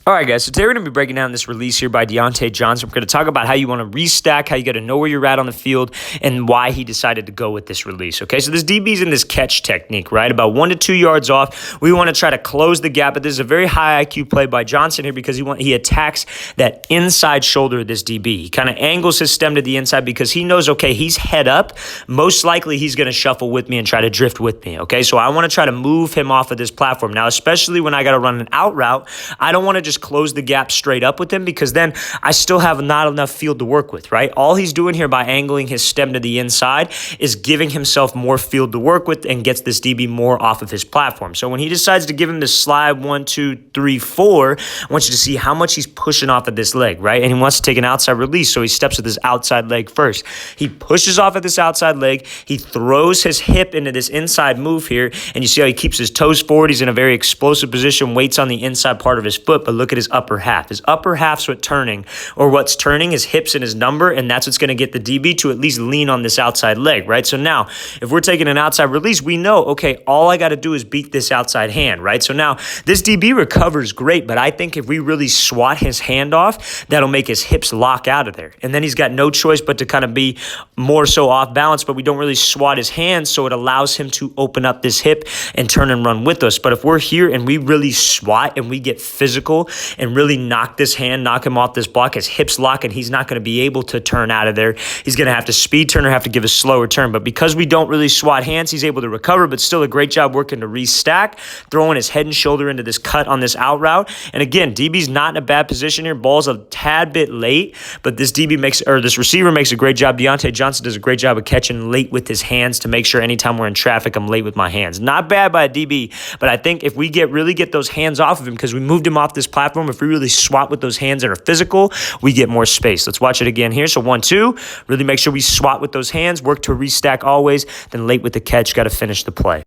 All right, guys, so today we're going to be breaking down this release here by Deontay Johnson. We're going to talk about how you want to restack, how you got to know where you're at on the field, and why he decided to go with this release, okay? So this DB's in this catch technique, right? About 1 to 2 yards off. We want to try to close the gap, but this is a very high IQ play by Johnson here because he attacks that inside shoulder of this DB. He kind of angles his stem to the inside because he knows, okay, he's head up. Most likely he's going to shuffle with me and try to drift with me, okay? So I want to try to move him off of this platform. Now, especially when I got to run an out route, I don't want to just close the gap straight up with him because then I still have not enough field to work with, right? All he's doing here by angling his stem to the inside is giving himself more field to work with and gets this DB more off of his platform. So when he decides to give him this slide 1, 2, 3, 4, I want you to see how much he's pushing off of this leg, right? And he wants to take an outside release, so he steps with his outside leg first. He pushes off of this outside leg. He throws his hip into this inside move here, and you see how he keeps his toes forward. He's in a very explosive position, weights on the inside part of his foot, but look at his upper half. His upper half's what's turning his hips and his number, and that's what's going to get the DB to at least lean on this outside leg, right? So now, if we're taking an outside release, we know, okay, all I got to do is beat this outside hand, right? So now, this DB recovers great, but I think if we really swat his hand off, that'll make his hips lock out of there. And then he's got no choice but to kind of be more so off balance, but we don't really swat his hand, so it allows him to open up this hip and turn and run with us. But if we're here and we really swat and we get physical and really knock this hand, knock him off this block, his hips lock, and he's not going to be able to turn out of there. He's going to have to speed turn or have to give a slower turn. But because we don't really swat hands, he's able to recover, but still a great job working to restack, throwing his head and shoulder into this cut on this out route. And again, DB's not in a bad position here. Ball's a tad bit late, but this receiver makes a great job. Deontay Johnson does a great job of catching late with his hands to make sure anytime we're in traffic, I'm late with my hands. Not bad by a DB, but I think if we really get those hands off of him, because we moved him off this platform, if we really swat with those hands that are physical, we get more space. Let's watch it again here. So 1, 2, really make sure we swat with those hands, work to restack always, then late with the catch, got to finish the play.